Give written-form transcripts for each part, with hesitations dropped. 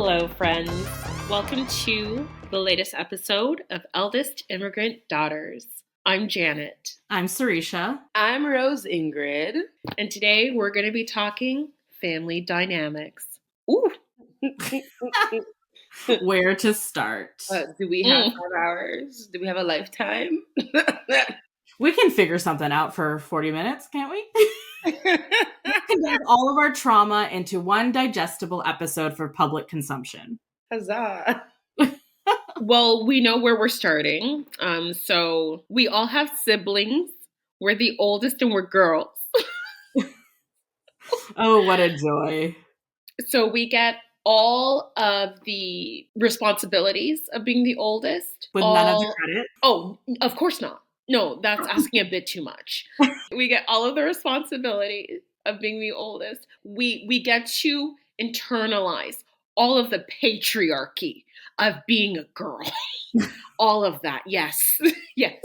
Hello, friends. Welcome to the latest episode of Eldest Immigrant Daughters. I'm Janet. I'm Sarisha. I'm Rose Ingrid. And today we're going to be talking family dynamics. Ooh. Where to start? Do we have 5 hours? Do we have a lifetime? We can figure something out for 40 minutes, can't we? We can get all of our trauma into one digestible episode for public consumption. Huzzah. Well, we know where we're starting. So we all have siblings. We're the oldest and we're girls. Oh, what a joy. So we get all of the responsibilities of being the oldest. With none of the credit? Oh, of course not. No, that's asking a bit too much. We get all of the responsibilities of being the oldest. We get to internalize all of the patriarchy of being a girl. All of that. Yes. Yes.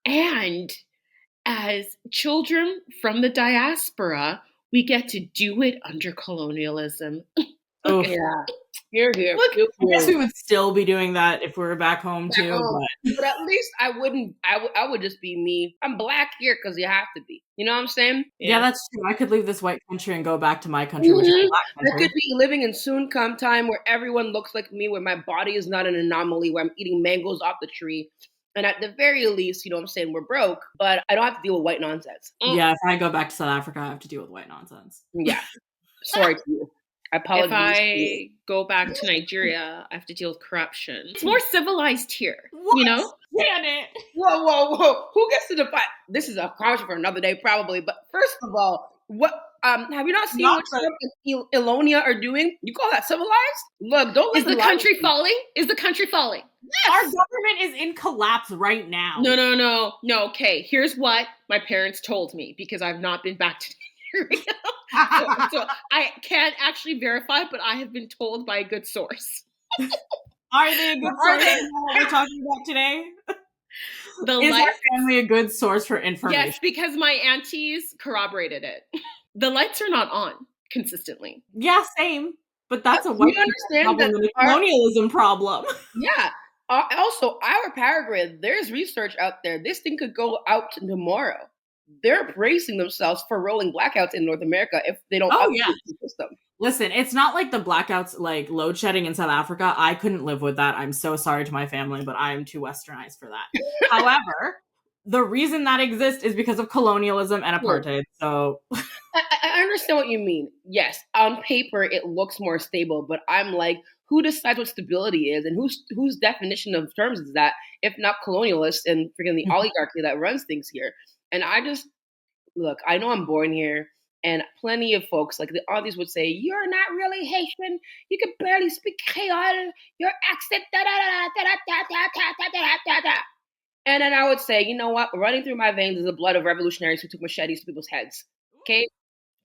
And as children from the diaspora, we get to do it under colonialism. Oh, Yeah. Here. Look, I guess we would still be doing that if we were back home too. But at least I wouldn't. I would just be me. I'm black here because you have to be. You know what I'm saying? Yeah, that's true. I could leave this white country and go back to my country, which is a black I country. could be living in soon come time where everyone looks like me, where my body is not an anomaly, where I'm eating mangoes off the tree. And at the very least, you know what I'm saying, we're broke, but I don't have to deal with white nonsense. Yeah, if I go back to South Africa, I have to deal with white nonsense. Yeah. Sorry to you. I apologize. If I go back to Nigeria, I have to deal with corruption. It's more civilized here, What? you know? Janet! Whoa. Who gets to define? This is a conversation for another day, probably. But first of all, what have you not seen what Trump and Elonia are doing? You call that civilized? Look, don't Is listen the to country falling? Is the country falling? Yes. Our government is in collapse right now. No. Okay, here's what my parents told me because I've not been back to Nigeria. So I can't actually verify, but I have been told by a good source. Are they a good source? What we're talking about today? Is our family a good source for information? Yes, because my aunties corroborated it. The lights are not on consistently. Yeah, same. But that's a white understand problem and a colonialism problem. Yeah. Also, our power grid, there's research out there. This thing could go out tomorrow. They're bracing themselves for rolling blackouts in North America if they don't upgrade the system. Listen, it's not like the blackouts, like load shedding in South Africa. I couldn't live with that. I'm so sorry to my family, but I am too westernized for that. However, the reason that exists is because of colonialism and apartheid. So I understand what you mean. Yes, on paper it looks more stable, but I'm like, who decides what stability is, and whose definition of terms is that, if not colonialists and freaking the oligarchy that runs things here? And I just look. I know I'm born here, and plenty of folks like the aunties would say, "You're not really Haitian. You can barely speak Creole. Your accent, da da da da da da da da da da." And then I would say, you know what? Running through my veins is the blood of revolutionaries who took machetes to people's heads. Okay?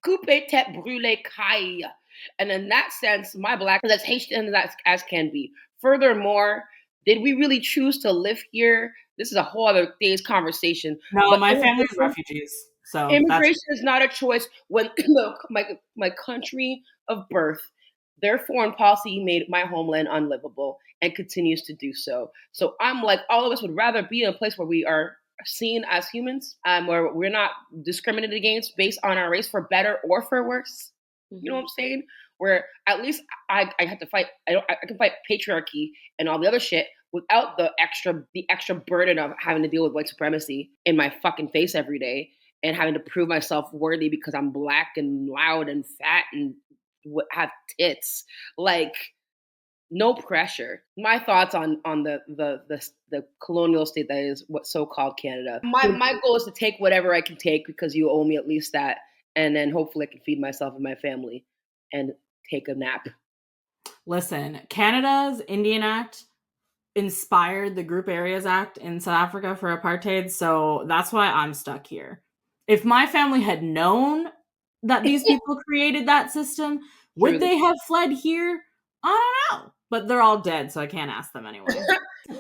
Coupe tête brûlée caille. And in that sense, my black is as Haitian as can be. Furthermore, did we really choose to live here? This is a whole other day's conversation. No, my family is refugees. So immigration is not a choice when my country of birth, their foreign policy made my homeland unlivable and continues to do so. So I'm like, all of us would rather be in a place where we are seen as humans, where we're not discriminated against based on our race for better or for worse. Mm-hmm. You know what I'm saying? Where at least I have to fight. I can fight patriarchy and all the other shit without the extra burden of having to deal with white supremacy in my fucking face every day and having to prove myself worthy because I'm black and loud and fat and have tits. Like, no pressure. My thoughts on the colonial state that is what's so-called Canada. My goal is to take whatever I can take because you owe me at least that, and then hopefully I can feed myself and my family and take a nap. Listen, Canada's Indian Act inspired the Group Areas Act in South Africa for apartheid, so that's why I'm stuck here. If my family had known that these people created that system, would they have fled here? I don't know. But they're all dead, so I can't ask them anyway.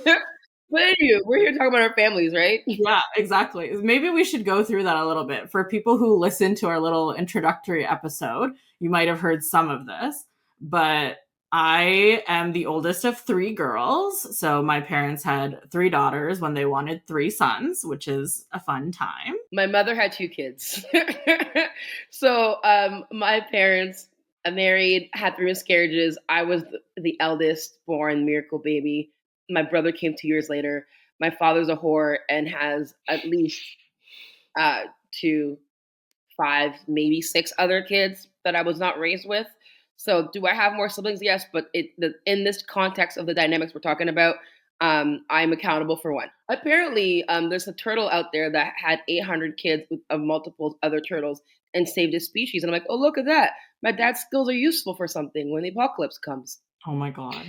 But anyway, we're here talking about our families, right? Yeah, exactly. Maybe we should go through that a little bit. For people who listen to our little introductory episode, you might have heard some of this. but I am the oldest of 3 girls. So my parents had 3 daughters when they wanted 3 sons, which is a fun time. My mother had 2 kids. So my parents married, had 3 miscarriages. I was the eldest, born miracle baby. My brother came 2 years later. My father's a whore and has at least 2, 5, maybe 6 other kids that I was not raised with. So, do I have more siblings? Yes, but in this context of the dynamics we're talking about, I'm accountable for one. Apparently, there's a turtle out there that had 800 kids of multiple other turtles and saved his species. And I'm like, oh, look at that. My dad's skills are useful for something when the apocalypse comes. Oh my God.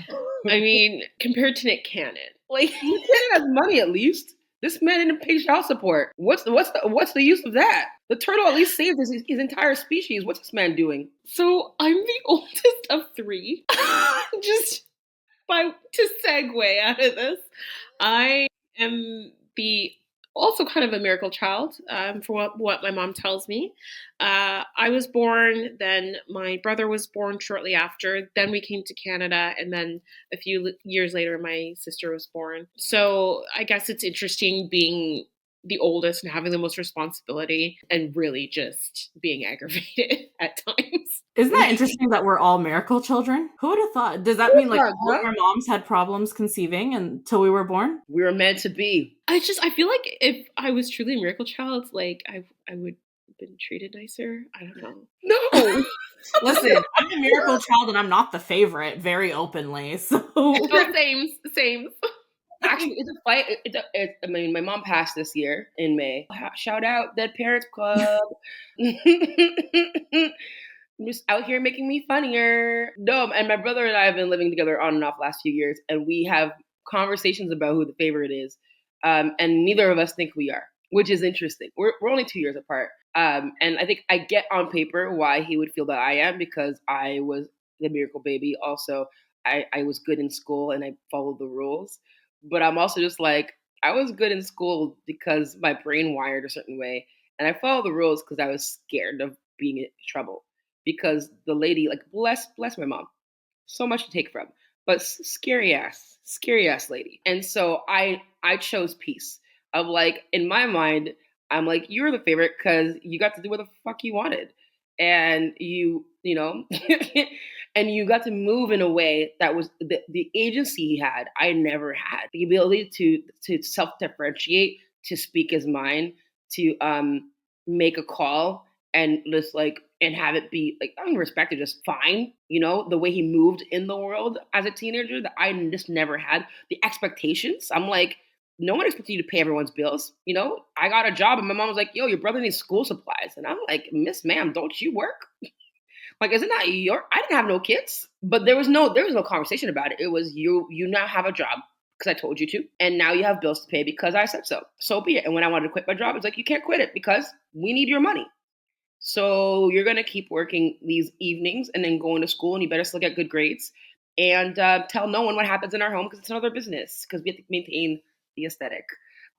I mean, compared to Nick Cannon, like Nick Cannon has money at least. This man didn't pay child support. What's the use of that? The turtle at least saved his entire species. What's this man doing? So I'm the oldest of 3. Just to segue out of this, I am the also kind of a miracle child, for what my mom tells me. I was born, then my brother was born shortly after, then we came to Canada, and then a few years later, my sister was born. So I guess it's interesting being the oldest and having the most responsibility and really just being aggravated at times. Isn't that interesting that we're all miracle children? Who would have thought? Does that mean like all of our moms had problems conceiving until we were born? We were meant to be. I feel like if I was truly a miracle child, like I would have been treated nicer. I don't know. No. Listen, I'm a miracle child and I'm not the favorite, very openly. So same. Actually, it's a fight. I mean, my mom passed this year in May. Shout out Dead Parents Club. Just out here making me funnier. No, and my brother and I have been living together on and off last few years, and we have conversations about who the favorite is, and neither of us think we are, which is interesting. We're only 2 years apart, and I think I get on paper why he would feel that I am, because I was the miracle baby. Also, I was good in school and I followed the rules, but I'm also just like, I was good in school because my brain wired a certain way, and I followed the rules because I was scared of being in trouble. Because the lady, like, bless my mom, so much to take from, but scary ass lady. And so I chose peace. Of like, in my mind, I'm like, you're the favorite because you got to do what the fuck you wanted, and you know, and you got to move in a way that was the agency he had. I never had the ability to self differentiate, to speak his mind, to make a call and just like and have it be like unrespected, just fine. You know, the way he moved in the world as a teenager that I just never had. The expectations, I'm like, no one expects you to pay everyone's bills. You know, I got a job and my mom was like, yo, your brother needs school supplies. And I'm like, Miss Ma'am, don't you work? Like, isn't that your, I didn't have no kids. But there was no conversation about it. It was you now have a job because I told you to. And now you have bills to pay because I said so. So be it. And when I wanted to quit my job, it's like, you can't quit it because we need your money. So you're going to keep working these evenings and then going to school, and you better still get good grades and tell no one what happens in our home because it's none of their business, because we have to maintain the aesthetic.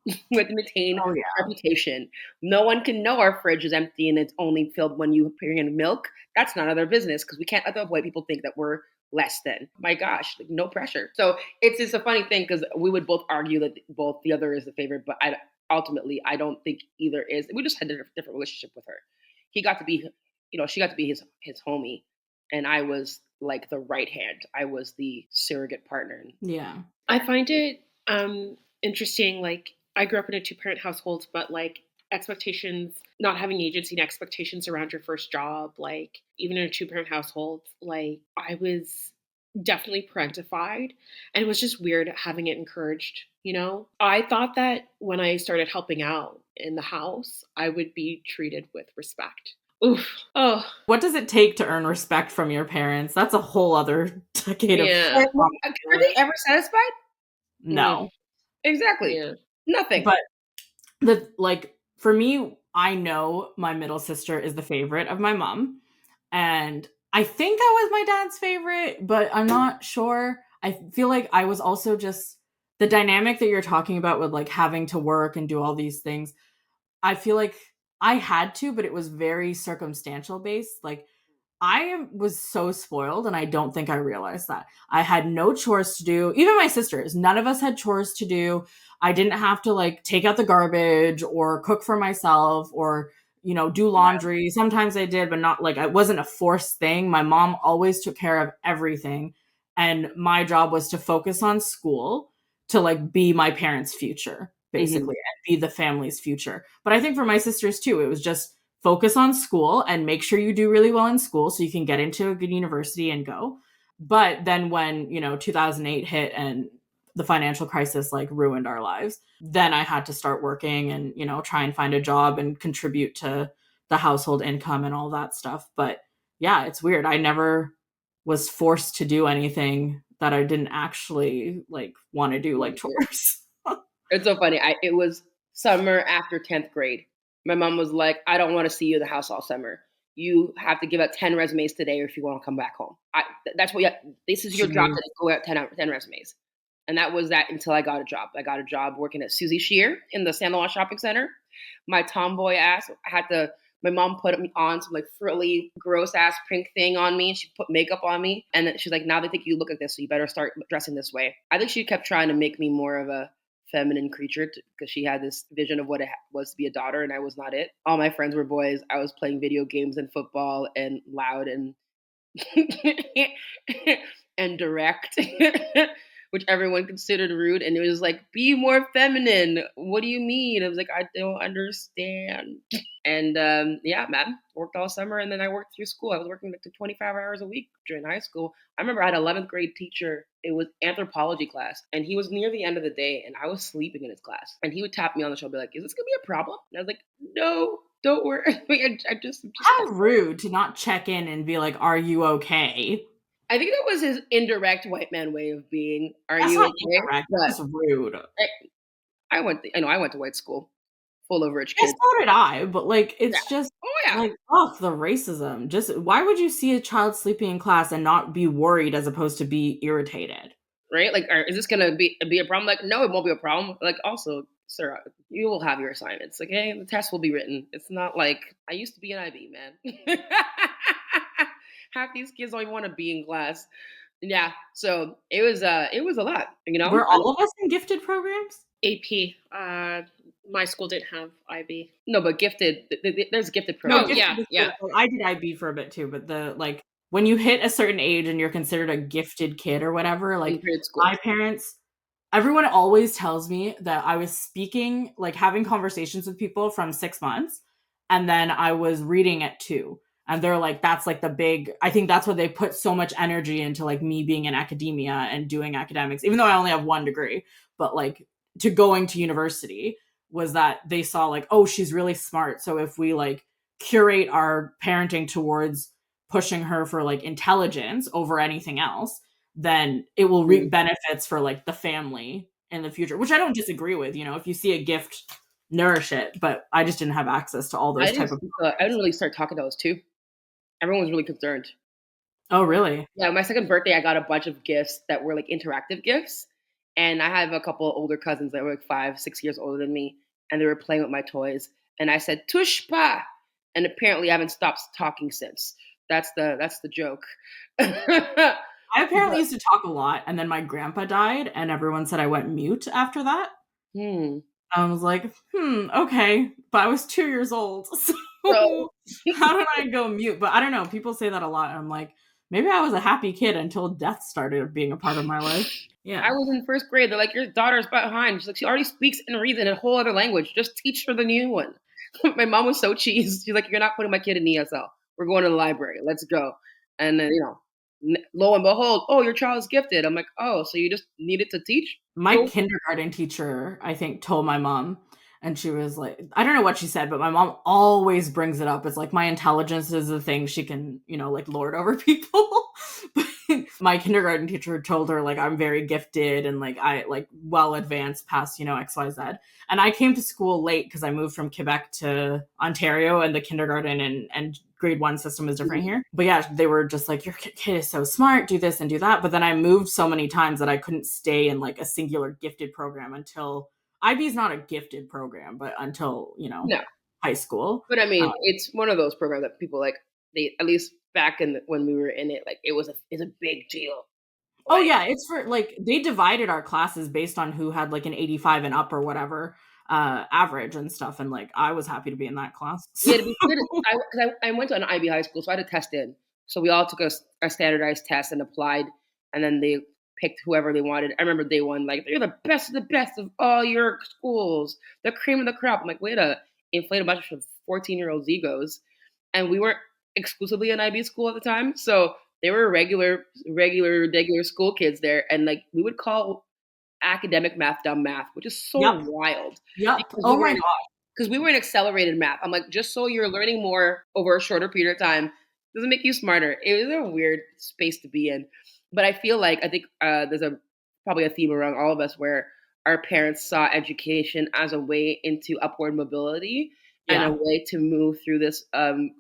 We have to maintain reputation. No one can know our fridge is empty and it's only filled when you bring in milk. That's none of their business because we can't let the white people think that we're less than. My gosh, like, no pressure. So it's just a funny thing because we would both argue that both the other is the favorite, but ultimately I don't think either is. We just had a different relationship with her. He got to be, she got to be his homie, and I was like the right hand. I was the surrogate partner. Yeah, I find it interesting. Like, I grew up in a 2-parent household, but like expectations, not having agency and expectations around your first job, like even in a 2-parent household, like I was definitely parentified, and it was just weird having it encouraged. I thought that when I started helping out in the house, I would be treated with respect. Oof. Oh. What does it take to earn respect from your parents? That's a whole other decade of. Are they ever satisfied? No. Exactly. Yeah. Nothing. But for me, I know my middle sister is the favorite of my mom, and I think I was my dad's favorite, but I'm not sure. I feel like I was also just the dynamic that you're talking about with like having to work and do all these things. I feel like I had to, but it was very circumstantial based. Like, I was so spoiled, and I don't think I realized that. I had no chores to do. Even my sisters, none of us had chores to do. I didn't have to like take out the garbage or cook for myself or, do laundry. Sometimes I did, but not like it wasn't a forced thing. My mom always took care of everything. And my job was to focus on school to like be my parents' future, basically, and be the family's future. But I think for my sisters too, it was just focus on school and make sure you do really well in school so you can get into a good university and go. But then when, 2008 hit and the financial crisis like ruined our lives, then I had to start working and, try and find a job and contribute to the household income and all that stuff. But yeah, it's weird. I never was forced to do anything that I didn't actually like want to do, like chores. It's so funny. It was summer after 10th grade. My mom was like, I don't want to see you in the house all summer. You have to give out 10 resumes today or if you want to come back home. That's what this is your job today. Go out 10 resumes. And that was that until I got a job. I got a job working at Susie Shear in the San Luis Shopping Center. My tomboy ass my mom put me on some like frilly, gross ass pink thing on me. She put makeup on me. And then she's like, now they think you look like this, so you better start dressing this way. I think she kept trying to make me more of a feminine creature because she had this vision of what it was to be a daughter, and I was not it. All my friends were boys. I was playing video games and football and loud and and direct, which everyone considered rude. And it was like, be more feminine. What do you mean? I was like, I don't understand. And yeah, man, worked all summer, and then I worked through school. I was working like to 25 hours a week during high school. I remember I had an 11th grade teacher. It was anthropology class, and he was near the end of the day, and I was sleeping in his class. And he would tap me on the shoulder, be like, "Is this gonna be a problem?" And I was like, "No, don't worry." I just How rude to not check in and be like, "Are you okay?" I think that was his indirect white man way of being. Are That's you not okay? incorrect. But That's rude. I went to white school, full of rich Yes, kids. so did I, but like Yeah. it's just Oh yeah. like, oh, the racism. Just why would you see a child sleeping in class and not be worried as opposed to be irritated? Right? Like, is this gonna be a problem? Like, no, it won't be a problem. Like, also, sir, you will have your assignments. Okay, the test will be written. It's not like I used to be an IB, man. Half these kids don't even want to be in class. Yeah, so it was a lot, Were all of us in gifted programs? AP. My school didn't have IB. No, but gifted. There's gifted No, programs. gifted Yeah. I did IB for a bit too, but the like when you hit a certain age and you're considered a gifted kid or whatever, In like grade school. my parents, everyone always tells me that I was speaking, like having conversations with people from 6 months, and then I was reading at 2. And they're like, that's like the big, I think that's what they put so much energy into, like me being in academia and doing academics, even though I only have 1 degree, but like to going to university was that they saw like, oh, she's really smart. So if we like curate our parenting towards pushing her for like intelligence over anything else, then it will reap benefits for like the family in the future, which I don't disagree with. If you see a gift, nourish it. But I just didn't have access to all those type of. I didn't really start talking to those too. Everyone was really concerned. Oh, really? Yeah, my second birthday, I got a bunch of gifts that were like interactive gifts, and I have a couple of older cousins that were like 5, 6 years older than me, and they were playing with my toys, and I said "tush pa," and apparently I haven't stopped talking since. That's the joke. I apparently used to talk a lot, and then my grandpa died, and everyone said I went mute after that. I was like, okay. But I was 2 years old. So how did I go mute? But I don't know. People say that a lot. And I'm like, maybe I was a happy kid until death started being a part of my life. Yeah. I was in first grade. They're like, your daughter's behind. She's like, she already speaks and reads in a whole other language. Just teach her the new one. My mom was so cheesed. She's like, you're not putting my kid in ESL. We're going to the library. Let's go. And then, lo and behold, oh, your child is gifted. I'm like, oh, so you just needed to teach? My kindergarten teacher, I think, told my mom, and she was like, I don't know what she said, but my mom always brings it up. It's like my intelligence is the thing she can, like lord over people. But my kindergarten teacher told her like I'm very gifted and like I like well advanced past, XYZ. And I came to school late because I moved from Quebec to Ontario, and the kindergarten and grade 1 system is different here. But yeah, they were just like, your kid is so smart, do this and do that. But then I moved so many times that I couldn't stay in like a singular gifted program until IB is not a gifted program, but until, No. high school. But I mean, it's one of those programs that people like, they, at least back when we were in it, like it's a big deal. Oh Like, yeah, it's for like they divided our classes based on who had like an 85 and up or whatever average and stuff, and like I was happy to be in that class. yeah, to be good, I went to an IB high school, so I had to test in. So we all took a standardized test and applied, and then they picked whoever they wanted. I remember day one, like, you're the best of the best of all your schools, the cream of the crop. I'm like, way to inflate a bunch of 14-year-olds' egos. And we weren't exclusively an IB school at the time, so there were regular school kids there, and like we would call academic math dumb math, which is so Yep. wild Yep. because Oh my god. we were in accelerated math. I'm like, just so you're learning more over a shorter period of time doesn't make you smarter. It was a weird space to be in. But I think there's probably a theme around all of us where our parents saw education as a way into upward mobility and a Yeah. way to move through this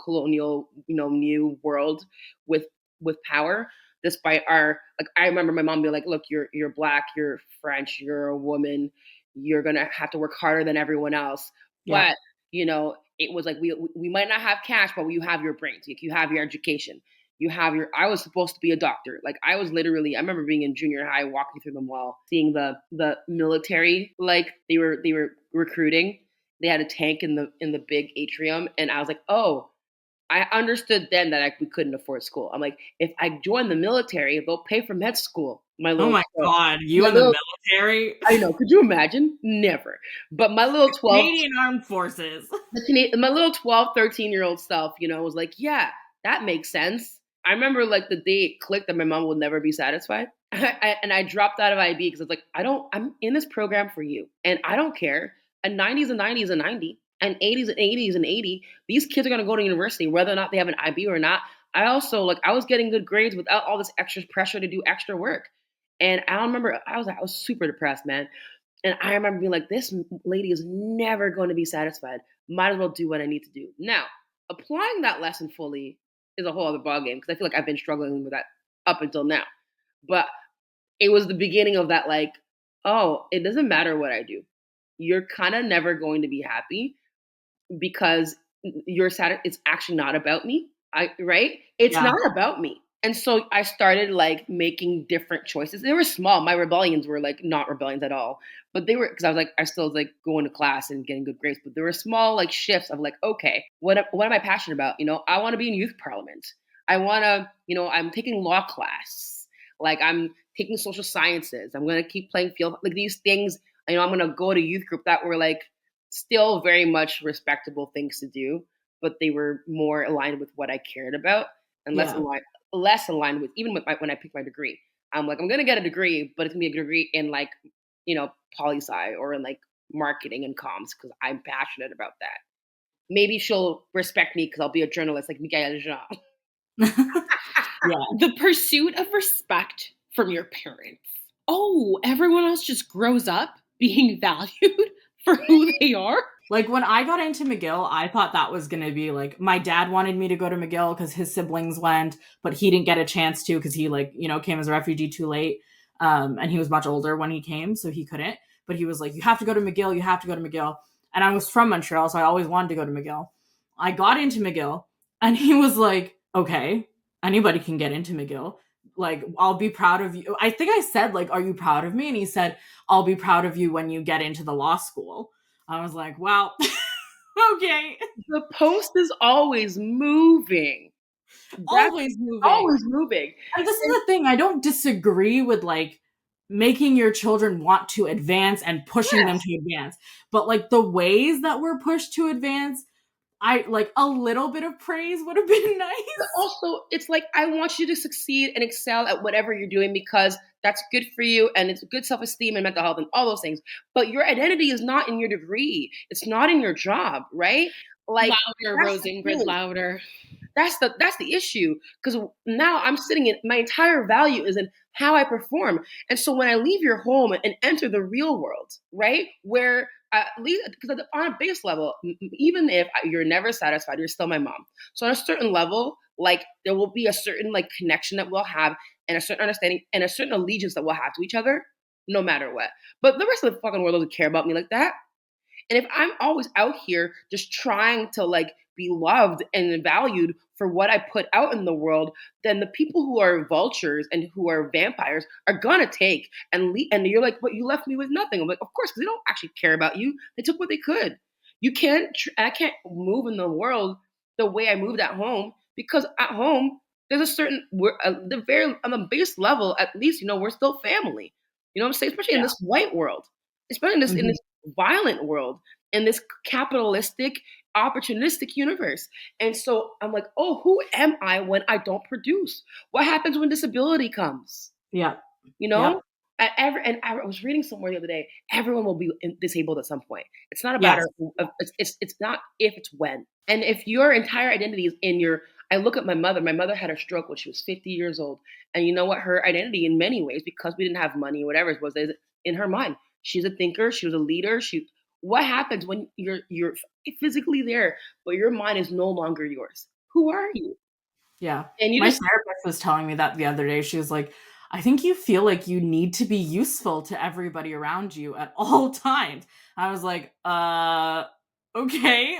colonial, new world with power. Despite our, like, I remember my mom being like, "Look, you're black, you're French, you're a woman, you're gonna have to work harder than everyone else." Yeah. But it was like we might not have cash, but you have your brains, like, you have your education, you have your. I was supposed to be a doctor. Like, I was literally. I remember being in junior high, walking through the mall, seeing the military, like they were recruiting. They had a tank in the big atrium, and I was like, oh. I understood then that we couldn't afford school. I'm like, if I join the military, they'll pay for med school. Oh my god, you my in the little, military? I know. Could you imagine? Never. But my little 12, Canadian Armed Forces. my little 12, 13-year-old self, was like, yeah, that makes sense. I remember, like, the day it clicked that my mom will never be satisfied. And I dropped out of IB because I was like, I'm in this program for you. And I don't care. A 90 is a 90 is a 90. An 80 is an 80 is an 80. These kids are going to go to university, whether or not they have an IB or not. I also, like, I was getting good grades without all this extra pressure to do extra work. And I remember I was super depressed, man. And I remember being like, this lady is never going to be satisfied. Might as well do what I need to do. Now, applying that lesson fully is a whole other ballgame because I feel like I've been struggling with that up until now. But it was the beginning of that, like, oh, it doesn't matter what I do. You're kind of never going to be happy because it's actually not about me. Right? It's Yeah. not about me. And so I started, like, making different choices. They were small. My rebellions were, like, not rebellions at all, but they were because I still was, like, going to class and getting good grades. But there were small, like, shifts of, like, okay, what am I passionate about? I want to be in youth parliament. I want to, I'm taking law class. Like, I'm taking social sciences. I'm gonna keep playing field, like, these things. I'm gonna go to youth group that were, like, still very much respectable things to do, but they were more aligned with what I cared about and Yeah. less aligned with, even with when I picked my degree. I'm like, I'm gonna get a degree, but it's gonna be a degree in, like, poli sci or in, like, marketing and comms because I'm passionate about that. Maybe she'll respect me because I'll be a journalist like Michael Jean. Yeah. The pursuit of respect from your parents. Oh, everyone else just grows up being valued for who they are. Like, when I got into McGill, I thought that was going to be like, my dad wanted me to go to McGill because his siblings went, but he didn't get a chance to because he, like, came as a refugee too late. And he was much older when he came, so he couldn't. But he was like, you have to go to McGill, you have to go to McGill. And I was from Montreal, so I always wanted to go to McGill. I got into McGill, and he was like, okay, anybody can get into McGill. Like, I'll be proud of you. I think I said, like, are you proud of me? And he said, I'll be proud of you when you get into the law school. I was like, wow, okay. The post is always moving. Always moving. Always moving. And this is the thing. I don't disagree with, like, making your children want to advance and pushing them to advance. But, like, the ways that we're pushed to advance, I like a little bit of praise would have been nice. But also, it's like, I want you to succeed and excel at whatever you're doing because that's good for you and it's good self-esteem and mental health and all those things. But your identity is not in your degree. It's not in your job, right? Like, Louder, Rose Ingrid, louder. That's the issue, because now I'm sitting in, my entire value is in how I perform. And so when I leave your home and enter the real world, right, where at least, because on a base level, even if you're never satisfied, you're still my mom. So on a certain level, like, there will be a certain, like, connection that we'll have and a certain understanding and a certain allegiance that we'll have to each other, no matter what. But the rest of the fucking world doesn't care about me like that. And if I'm always out here just trying to like be loved and valued for what I put out in the world, then the people who are vultures and who are vampires are gonna take and leave. And you're like, but you left me with nothing. I'm like, of course, because they don't actually care about you. They took what they could. You can't. I can't move in the world the way I moved at home because at home there's a certain we're the very on the base level at least we're still family. You know what I'm saying? Especially in Yeah. this white world, especially in this Mhm. violent world, in this capitalistic, opportunistic universe. And so I'm like, oh, who am I when I don't produce? What happens when disability comes? Yeah. You Yep. know, and I was reading somewhere the other day. Everyone will be disabled at some point. It's not a Yes. matter of it's not if, it's when. And if your entire identity is in your, I look at my mother. My mother had a stroke when she was 50 years old, and you know what? Her identity, in many ways, because we didn't have money or whatever it was, is in her mind. She's a thinker. She was a leader. She. What happens when you're physically there, but your mind is no longer yours? Who are you? Yeah. And you My just therapist was telling me that the other day. She was like, I think you feel like you need to be useful to everybody around you at all times. I was like, okay.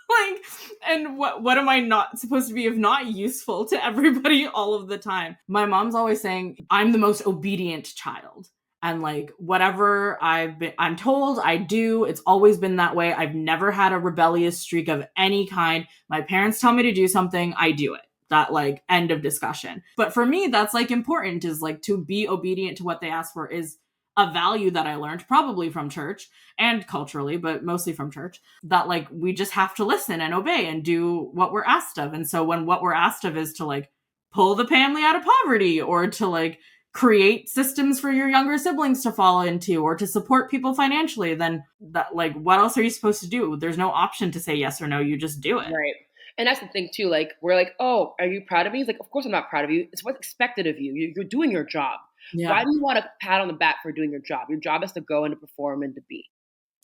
Like, and what am I not supposed to be if not useful to everybody all of the time? My mom's always saying I'm the most obedient child. And like whatever I'm told, I do. It's always been that way. I've never had a rebellious streak of any kind. My parents tell me to do something, I do it. That like end of discussion. But for me, that's like important, is like to be obedient to what they ask for is a value that I learned probably from church and culturally, but mostly from church, that like we just have to listen and obey and do what we're asked of. And so when what we're asked of is to like pull the family out of poverty, or to like create systems for your younger siblings to fall into, or to support people financially, then that like what else are you supposed to do? There's no option to say yes or no, you just do it. right. And that's the thing too. Like we're like, oh, are you proud of me? It's like, of course I'm not proud of you. It's what's expected of you. You're doing your job. Why Yeah. do you want a pat on the back for doing your job? Your job is to go and to perform and to be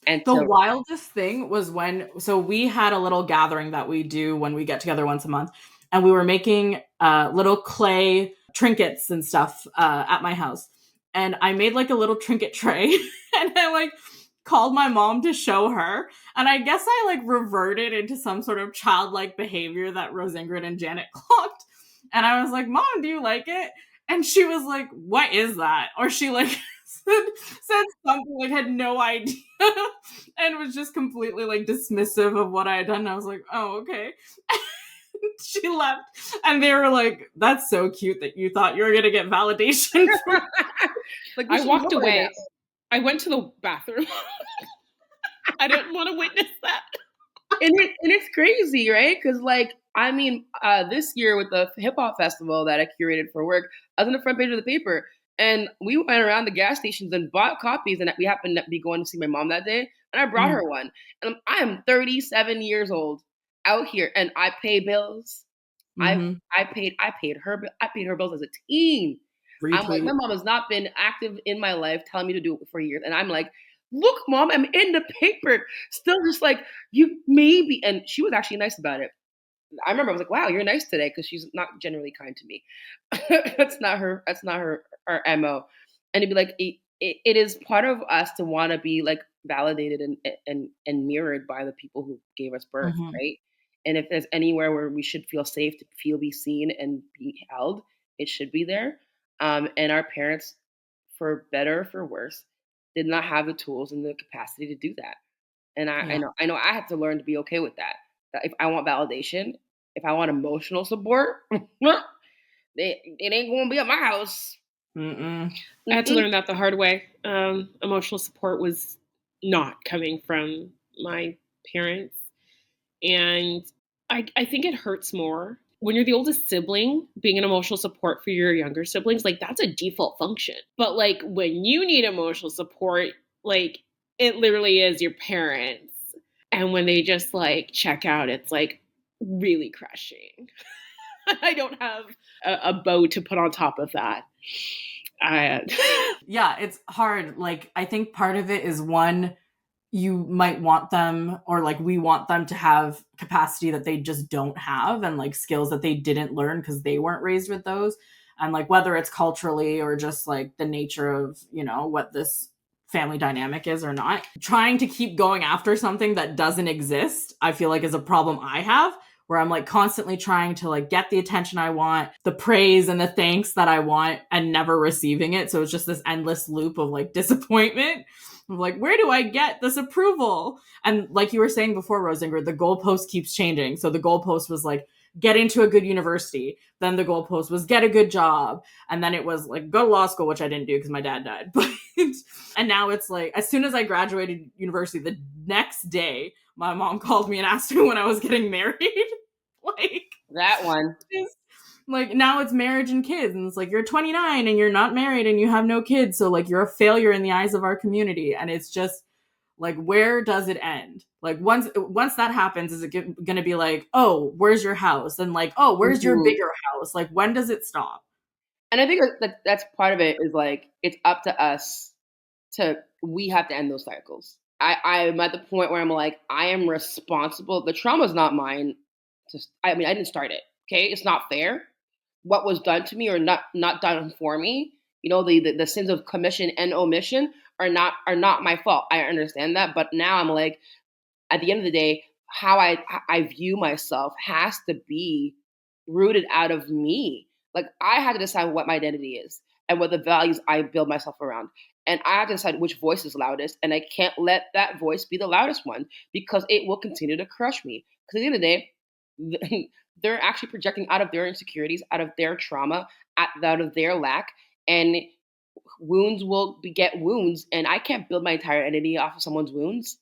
and The to wildest thing was so we had a little gathering that we do when we get together once a month, and we were making little clay trinkets and stuff at my house. And I made like a little trinket tray, and I like called my mom to show her. And I guess I like reverted into some sort of childlike behavior that Rose Ingrid and Janet clocked. And I was like, Mom, do you like it? And she was like, what is that? Or she like said something, like had no idea. And was just completely like dismissive of what I had done. And I was like, oh, okay. She left, and they were like, that's so cute that you thought you were going to get validation from. like we I should be walked over away. this. I went to the bathroom. I didn't want to witness that. And it's crazy, right? Because like I mean, this year with the hip hop festival that I curated for work, I was on the front page of the paper, and we went around the gas stations and bought copies. And we happened to be going to see my mom that day, and I brought Mm. her one. And I am 37 years old out here, and I pay bills. Mm-hmm. I paid her bills as a teen. I'm like, Retweet. my mom has not been active in my life, telling me to do it for years, and I'm like, look, mom, I'm in the paper, still just like you maybe. And she was actually nice about it. I remember I was like, wow, you're nice today, because she's not generally kind to me. That's not her. That's not her mo. And it'd be like it is part of us to want to be like validated and mirrored by the people who gave us birth, Mm-hmm. right? And if there's anywhere where we should feel safe to feel be seen and be held, it should be there. And our parents, for better or for worse, did not have the tools and the capacity to do that. And I Yeah. know I have to learn to be okay with that. That if I want validation, if I want emotional support, it ain't gonna be at my house. Mm-mm. I had to Mm-mm. learn that the hard way. Emotional support was not coming from my parents. And I think it hurts more when you're the oldest sibling, being an emotional support for your younger siblings, like that's a default function. But like when you need emotional support, like it literally is your parents. And when they just like check out, it's like really crushing. I don't have a bow to put on top of that. Yeah, it's hard. Like, I think part of it is one, you might want them, or like we want them to have capacity that they just don't have, and like skills that they didn't learn because they weren't raised with those. And like whether it's culturally or just like the nature of, what this family dynamic is or not. Trying to keep going after something that doesn't exist, I feel like is a problem I have, where I'm like constantly trying to like get the attention I want, the praise and the thanks that I want, and never receiving it. So it's just this endless loop of like disappointment. I'm like, where do I get this approval? And like you were saying before, Rosinger, the goalpost keeps changing. So the goalpost was like, get into a good university. Then the goalpost was get a good job. And then it was like, go to law school, which I didn't do because my dad died. But and now it's like, as soon as I graduated university, the next day, my mom called me and asked me when I was getting married. Like that one. Like now it's marriage and kids, and it's like you're 29 and you're not married and you have no kids, so like you're a failure in the eyes of our community. And it's just like, where does it end? Like once that happens, is it going to be like, oh, where's your house? And like, oh, where's your bigger house? Like, when does it stop? And I think that's part of it, is like, it's up to us we have to end those cycles. I'm at the point where I'm like, I am responsible. The trauma's not mine. I didn't start it. Okay. It's not fair. What was done to me or not done for me, the sins of commission and omission are not my fault. I understand that. But now I'm like, at the end of the day, how I view myself has to be rooted out of me. Like, I had to decide what my identity is and what the values I build myself around. And I have to decide which voice is loudest. And I can't let that voice be the loudest one, because it will continue to crush me. Because at the end of the day, they're actually projecting out of their insecurities, out of their trauma, out of their lack. And wounds will beget wounds. And I can't build my entire identity off of someone's wounds,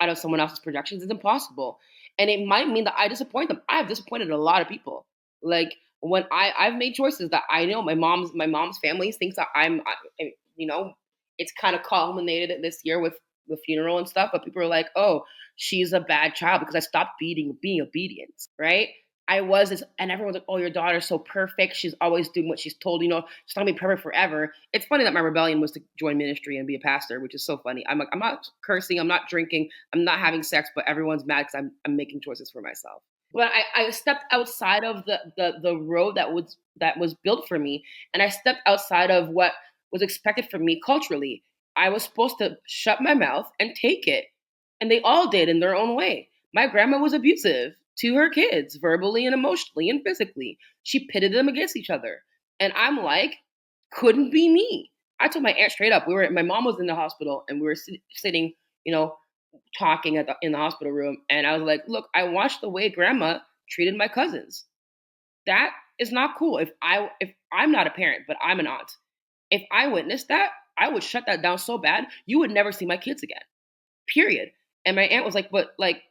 out of someone else's projections. It's impossible. And it might mean that I disappoint them. I have disappointed a lot of people. Like, when I've made choices that I know my mom's family thinks that it's kind of culminated this year with the funeral and stuff, but people are like, oh, she's a bad child because I stopped being obedient, right? I was this, and everyone's like, oh, your daughter's so perfect. She's always doing what she's told, she's not gonna be perfect forever. It's funny that my rebellion was to join ministry and be a pastor, which is so funny. I'm like, I'm not cursing, I'm not drinking, I'm not having sex, but everyone's mad because I'm making choices for myself. But I stepped outside of the road that was built for me, and I stepped outside of what was expected from me culturally. I was supposed to shut my mouth and take it, and they all did in their own way. My grandma was abusive to her kids, verbally and emotionally and physically. She pitted them against each other, and I'm like, couldn't be me. I told my aunt straight up. My mom was in the hospital, and we were sitting, talking in the hospital room, and I was like, look, I watched the way grandma treated my cousins. That is not cool. If I'm not a parent, but I'm an aunt, if I witnessed that, I would shut that down so bad, you would never see my kids again, period. And my aunt was like, but like,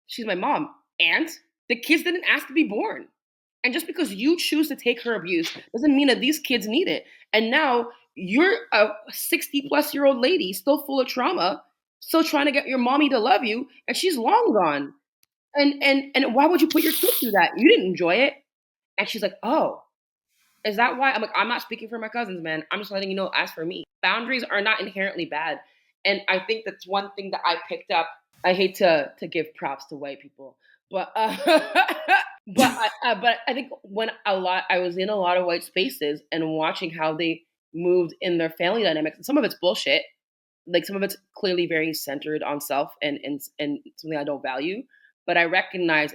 she's my mom. Aunt, the kids didn't ask to be born. And just because you choose to take her abuse doesn't mean that these kids need it. And now you're a 60-plus-year-old lady still full of trauma, still trying to get your mommy to love you, and she's long gone. And why would you put your kid through that? You didn't enjoy it. And she's like, oh, is that why? I'm like, I'm not speaking for my cousins, man. I'm just letting you know, as for me, boundaries are not inherently bad. And I think that's one thing that I picked up. I hate to give props to white people, but but I think I was in a lot of white spaces and watching how they moved in their family dynamics. And some of it's bullshit. Like, some of it's clearly very centered on self and something I don't value. But I recognize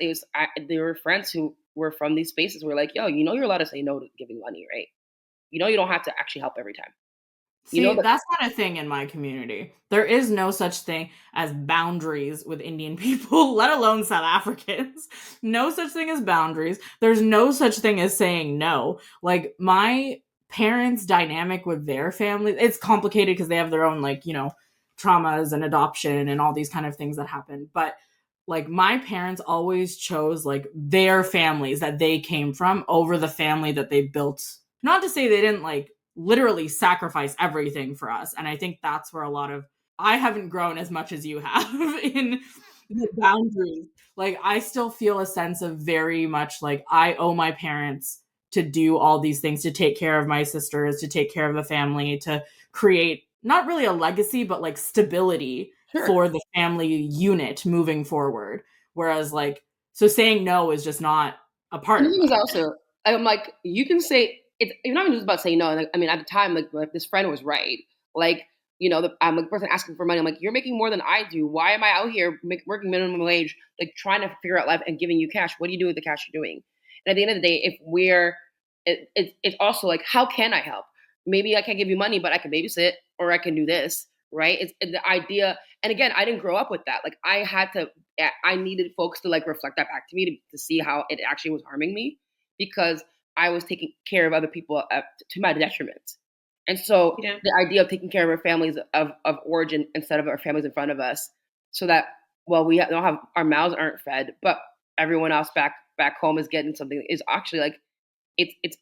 there were friends who were from these spaces who were like, yo, you're allowed to say no to giving money, right? You don't have to actually help every time. See, that's not a thing in my community. There is no such thing as boundaries with Indian people, let alone South Africans. No such thing as boundaries. There's no such thing as saying no. Like, my parents' dynamic with their family, it's complicated because they have their own, like, traumas and adoption and all these kind of things that happen. But like, my parents always chose like their families that they came from over the family that they built. Not to say they didn't like literally sacrifice everything for us. And I think that's where I haven't grown as much as you have in the boundaries. Like, I still feel a sense of very much like I owe my parents to do all these things, to take care of my sisters, to take care of the family, to create not really a legacy, but like stability for the family unit moving forward. Whereas like, so saying no is just not a part of it. Also, I'm like, you can say, you're not even just about saying no. Like, I mean, at the time, like this friend was right. Like, I'm the person asking for money. I'm like, you're making more than I do. Why am I out here working minimum wage, like trying to figure out life and giving you cash? What are you doing with the cash you're doing? And at the end of the day, if it's also like, how can I help? Maybe I can't give you money, but I can babysit or I can do this, right? It's the idea. And again, I didn't grow up with that. Like I needed folks to like reflect that back to me to see how it actually was harming me because I was taking care of other people to my detriment. And so Yeah. the idea of taking care of our families of origin instead of our families in front of us, so that we don't have our mouths aren't fed, but everyone else back home is getting something is actually like it's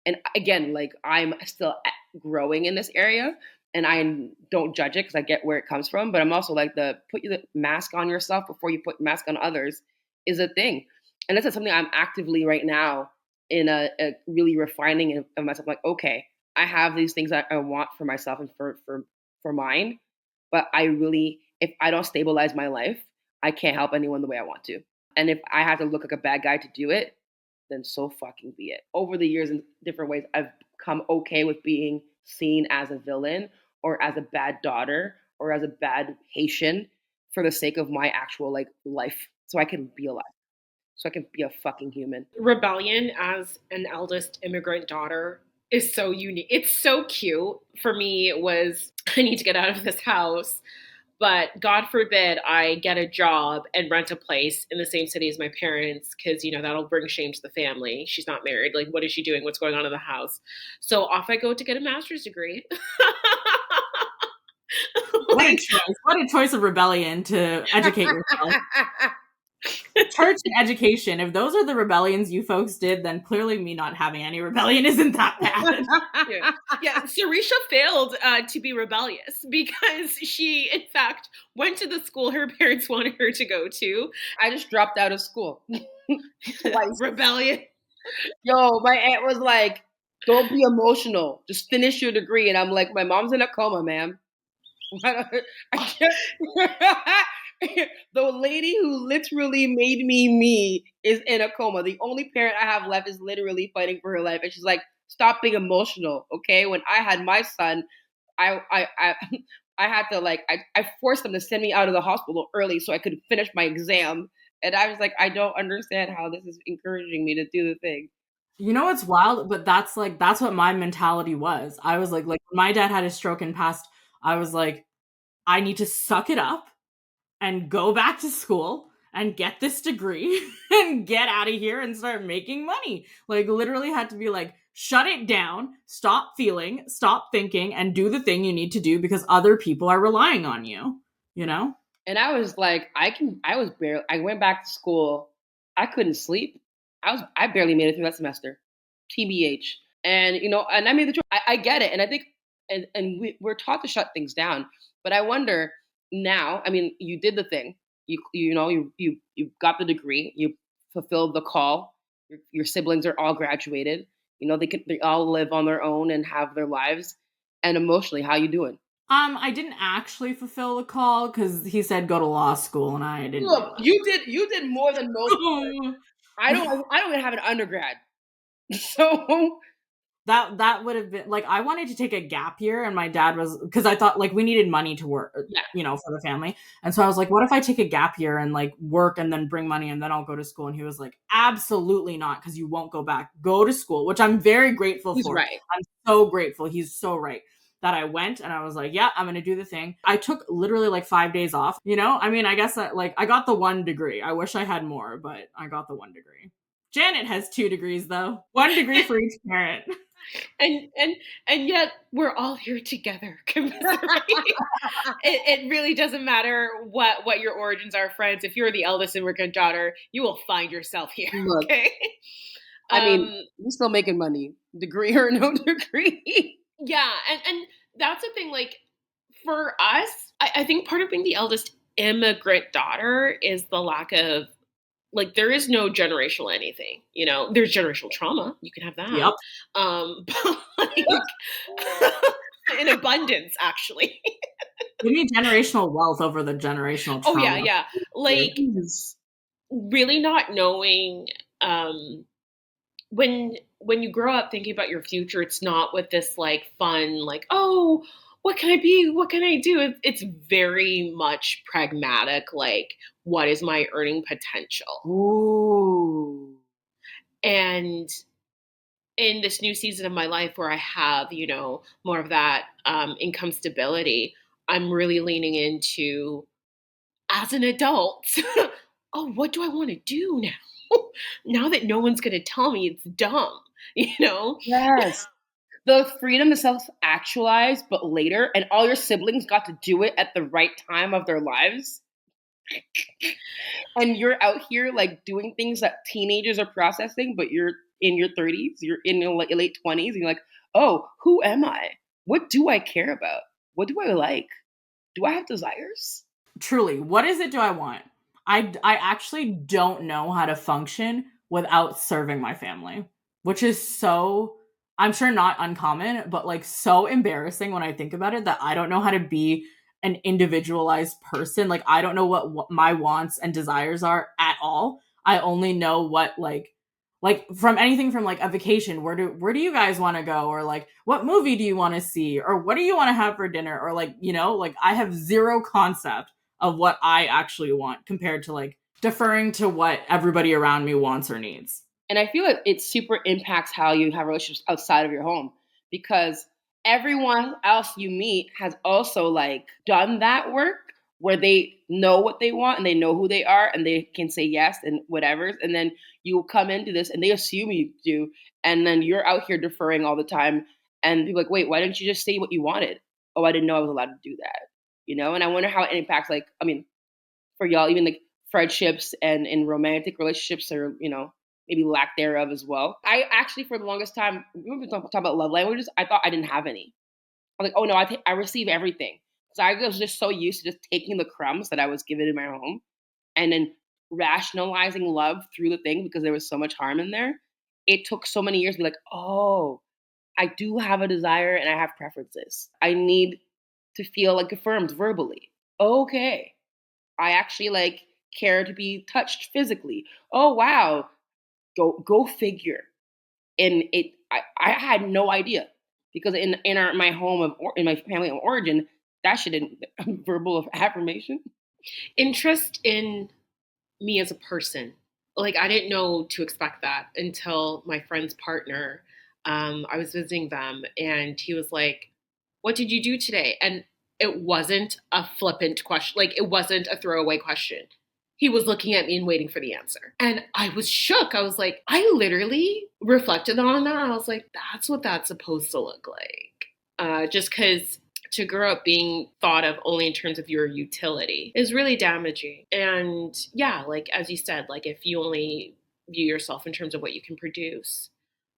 and again like I'm still growing in this area and I don't judge it because I get where it comes from, but I'm also like put the mask on yourself before you put mask on others is a thing, and this is something I'm actively right now in a really refining of myself. Like, okay, I have these things that I want for myself and for mine, but if I don't stabilize my life, I can't help anyone the way I want to. And if I have to look like a bad guy to do it, then so fucking be it. Over the years, in different ways, I've come okay with being seen as a villain or as a bad daughter or as a bad Haitian for the sake of my actual like life, so I can be alive, so I can be a fucking human. Rebellion as an eldest immigrant daughter is so unique. It's so cute. For me, it was I need to get out of this house, but God forbid I get a job and rent a place in the same city as my parents because, that'll bring shame to the family. She's not married. Like, what is she doing? What's going on in the house? So off I go to get a master's degree. What a choice. What a choice of rebellion to educate yourself. Church and education. If those are the rebellions you folks did, then clearly me not having any rebellion isn't that bad. Yeah. Sarisha failed to be rebellious because she, in fact, went to the school her parents wanted her to go to. I just dropped out of school twice. Rebellion. Yo, my aunt was like, "Don't be emotional. Just finish your degree." And I'm like, "My mom's in a coma, ma'am." I can't. The lady who literally made me is in a coma. The only parent I have left is literally fighting for her life, and she's like, "Stop being emotional, okay?" When I had my son, I I had to like I forced them to send me out of the hospital early so I could finish my exam, and I was like, I don't understand how this is encouraging me to do the thing. You know what's wild? But that's what my mentality was. I was like when my dad had his stroke and passed, I was like, I need to suck it up and go back to school and get this degree and get out of here and start making money. Like literally had to be like, shut it down, stop feeling, stop thinking, and do the thing you need to do because other people are relying on you, And I was like, I went back to school. I couldn't sleep. I barely made it through that semester. TBH. And and I made the choice. I get it. And I think we're taught to shut things down. But I wonder now, I mean, you did the thing. You got the degree, you fulfilled the call. Your siblings are all graduated. They all live on their own and have their lives. And emotionally, how you doing? I didn't actually fulfill the call because he said go to law school, and I didn't. Look, you did more than most. I don't even have an undergrad, so that would have been like I wanted to take a gap year, and my dad was because I thought like we needed money to work, yeah. For the family, and so I was like, what if I take a gap year and like work and then bring money and then I'll go to school? And he was like, absolutely not, because you won't go back. Go to school, which I'm very grateful He's for. right. I'm so grateful. He's so right. That I went and I was like, yeah, I'm going to do the thing. I took literally like 5 days off, I mean, I guess that like I got the 1 degree. I wish I had more, but I got the 1 degree. Janet has 2 degrees though. 1 degree for each parent. And yet we're all here together. It really doesn't matter what your origins are, friends. If you're the eldest immigrant daughter, you will find yourself here. Look, okay. I mean, we're still making money, degree or no degree. Yeah, and that's the thing. Like for us, I think part of being the eldest immigrant daughter is the lack of like there is no generational anything, there's generational trauma. You can have that. Yep. But like in abundance, actually. Give me generational wealth over the generational trauma. Oh yeah. Like really not knowing when you grow up thinking about your future, it's not with this like fun, like, oh, what can I be? What can I do? It's very much pragmatic. Like, what is my earning potential? Ooh. And in this new season of my life where I have, more of that income stability, I'm really leaning into, as an adult, oh, what do I want to do now? Now that no one's going to tell me it's dumb, you know? Yes. The freedom to self-actualize, but later, and all your siblings got to do it at the right time of their lives. And you're out here like doing things that teenagers are processing, but you're in your 30s, you're in your late 20s, and you're like, oh, who am I? What do I care about? What do I like? Do I have desires? Truly, what is it do I want? I actually don't know how to function without serving my family, which is so, I'm sure not uncommon, but like so embarrassing when I think about it, that I don't know how to be an individualized person. Like, I don't know what my wants and desires are at all. I only know what like from anything from like a vacation, where do you guys want to go, or like what movie do you want to see, or what do you want to have for dinner, or like, like I have zero concept of what I actually want compared to like deferring to what everybody around me wants or needs. And I feel like it super impacts how you have relationships outside of your home, because everyone else you meet has also like done that work where they know what they want and they know who they are and they can say yes and whatever. And then you come into this and they assume you do. And then you're out here deferring all the time. And people are like, wait, why didn't you just say what you wanted? Oh, I didn't know I was allowed to do that. And I wonder how it impacts, like, I mean, for y'all, even like friendships and in romantic relationships, or maybe lack thereof as well. I actually, for the longest time, when we talk about love languages, I thought I didn't have any. I was like, oh no, I receive everything. So I was just so used to just taking the crumbs that I was given in my home and then rationalizing love through the thing, because there was so much harm in there. It took so many years to be like, oh, I do have a desire and I have preferences. I need to feel like affirmed verbally. Okay. I actually like care to be touched physically. Oh wow. Go figure. And I had no idea, because in my home in my family of origin, that shit didn't verbal affirmation. Interest in me as a person. Like, I didn't know to expect that until my friend's partner, I was visiting them and he was like, what did you do today? And it wasn't a flippant question. Like, it wasn't a throwaway question. He was looking at me and waiting for the answer. And I was shook. I was like, I literally reflected on that. I was like, that's what that's supposed to look like. Just because to grow up being thought of only in terms of your utility is really damaging. And yeah, like as you said, like if you only view yourself in terms of what you can produce,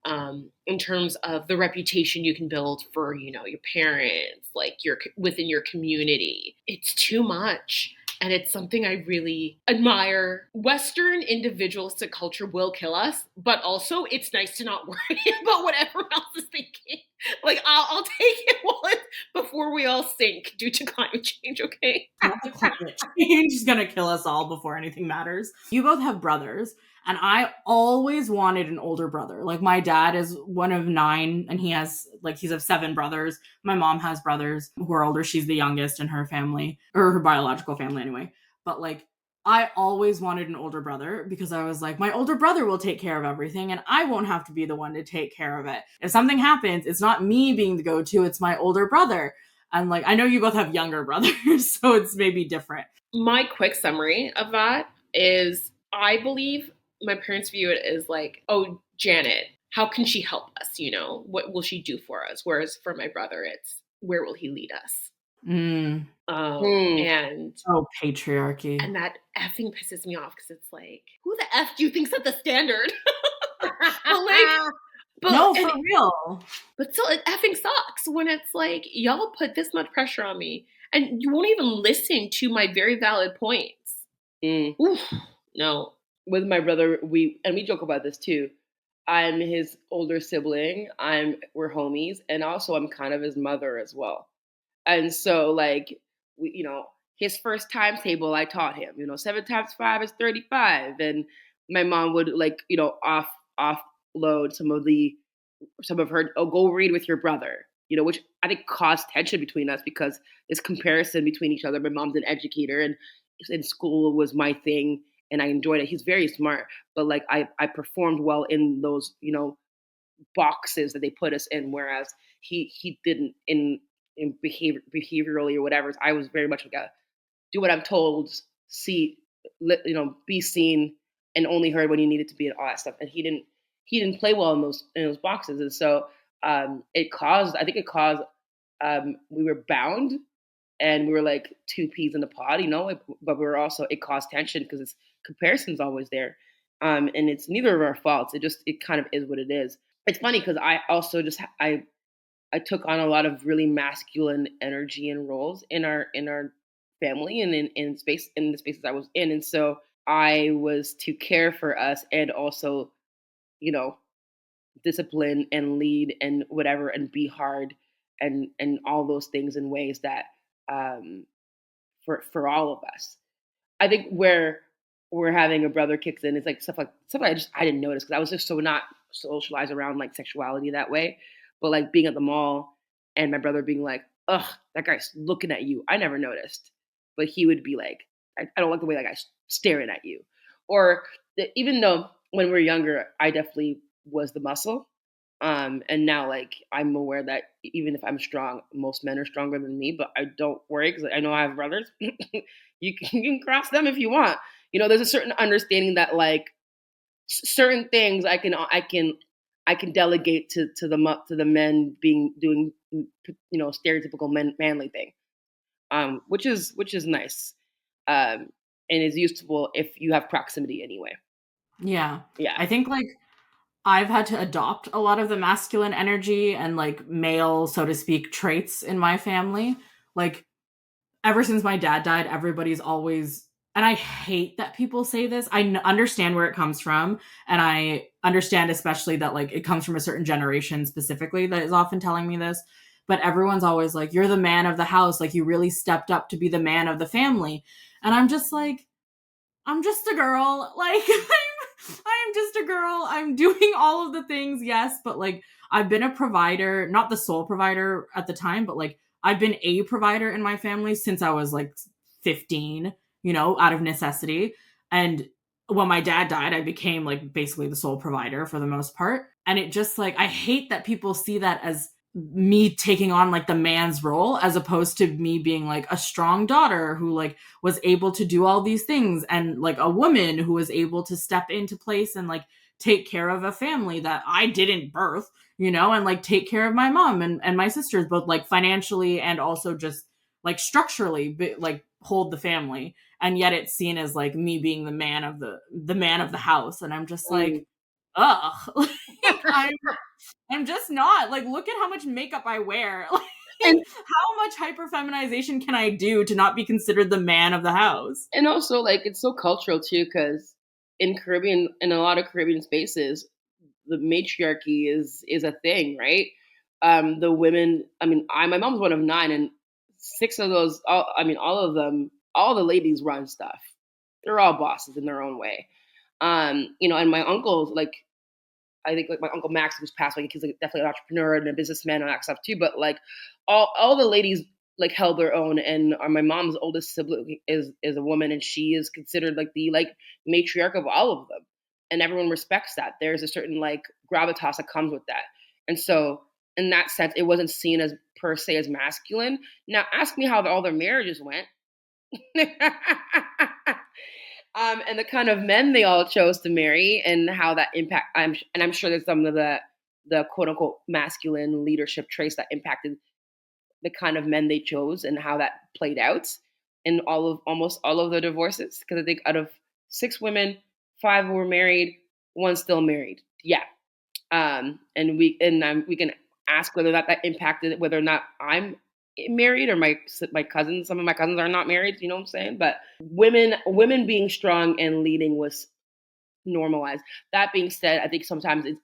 in terms of the reputation you can build for, your parents, like your within your community, it's too much. And it's something I really admire. Western individualistic culture will kill us, but also it's nice to not worry about what everyone else is thinking. Like, I'll take it before we all sink due to climate change, okay? Climate change is gonna kill us all before anything matters. You both have brothers, and I always wanted an older brother. Like, my dad is one of 9, and he's of 7 brothers. My mom has brothers who are older. She's the youngest in her family, or her biological family anyway. But like, I always wanted an older brother, because I was like, my older brother will take care of everything and I won't have to be the one to take care of it. If something happens, it's not me being the go-to, it's my older brother. And like, I know you both have younger brothers, so it's maybe different. My quick summary of that is, I believe my parents view it as like, oh, Janet, how can she help us? What will she do for us? Whereas for my brother, it's, where will he lead us? And patriarchy. And that effing pisses me off, because it's like, who the F do you think set the standard? For real. But still, it effing sucks when it's like, y'all put this much pressure on me and you won't even listen to my very valid points. Oof, no. With my brother, we joke about this too. I'm his older sibling. We're homies, and also I'm kind of his mother as well. And so, like, his first times table, I taught him. 7 times 5 is 35, and my mom would offload some of her. Oh, go read with your brother. which I think caused tension between us because this comparison between each other. My mom's an educator, and in school was my thing, and I enjoyed it. He's very smart, but like I performed well in those, boxes that they put us in, whereas he didn't in behaviorally or whatever. I was very much like a do what I'm told, see, be seen and only heard when you needed to be, and all that stuff. And he didn't play well in those boxes, and so I think it caused we were bound, and we were like two peas in the pod, but we were also it caused tension because it's comparison's always there, and it's neither of our faults. It kind of is what it is. It's funny because I also just I took on a lot of really masculine energy and roles in our family and in the spaces I was in. And so I was to care for us and also, you know, discipline and lead and whatever and be hard and all those things in ways that um for all of us. I think where we're having a brother kicks in is like stuff I didn't notice because I was just so not socialized around like sexuality that way. But like being at the mall and my brother being like, "Ugh, that guy's looking at you." I never noticed, but he would be like, "I don't like the way that guy's staring at you," or even though when we were younger, I definitely was the muscle. And now, like, I'm aware that even if I'm strong, most men are stronger than me, but I don't worry because I know I have brothers. You can cross them if you want. There's a certain understanding that like certain things I can delegate to the men doing stereotypical manly thing, which is nice, and is useful if you have proximity anyway. Yeah. Yeah. I think like I've had to adopt a lot of the masculine energy and like male, so to speak, traits in my family. Like ever since my dad died, everybody's always, and I hate that people say this. I understand where it comes from, and I understand especially that like it comes from a certain generation specifically that is often telling me this. But everyone's always like, "You're the man of the house. Like you really stepped up to be the man of the family," and I'm just like, I'm just a girl. Like I'm just a girl. I'm doing all of the things, yes, but like I've been a provider, not the sole provider at the time, but like I've been a provider in my family since I was like 15, out of necessity. And when my dad died, I became like basically the sole provider for the most part. And it just like I hate that people see that as me taking on like the man's role as opposed to me being like a strong daughter who like was able to do all these things and like a woman who was able to step into place and like take care of a family that I didn't birth, and like take care of my mom and my sisters, both like financially and also just like structurally, like hold the family. And yet it's seen as like me being the man of the house. And I'm just like, Mm. ugh, like I'm just not. Like, look at how much makeup I wear. Like, and how much hyper feminization can I do to not be considered the man of the house? and also like it's so cultural too because in a lot of Caribbean spaces the matriarchy is a thing, right? The women. I mean, my mom's one of nine, and six of those. All of them. All the ladies run stuff. They're all bosses in their own way. And my uncles, like I think like my uncle Max, who's passed away, he's like definitely an entrepreneur and a businessman and all that stuff too. But like all the ladies like held their own, and my mom's oldest sibling is a woman, and she is considered like the like matriarch of all of them, and everyone respects that. There's a certain like gravitas that comes with that, and so in that sense, it wasn't seen as per se as masculine. Now, ask me how all their marriages went. And the kind of men they all chose to marry and how that impact. I'm sure there's some of the quote unquote masculine leadership traits that impacted the kind of men they chose and how that played out in almost all of the divorces. Because I think out of six women, five were married, one still married. Yeah, and we can ask whether that impacted whether or not I'm married or my cousins. Some of my cousins are not married. You know what I'm saying? But women being strong and leading was normalized. That being said, I think sometimes it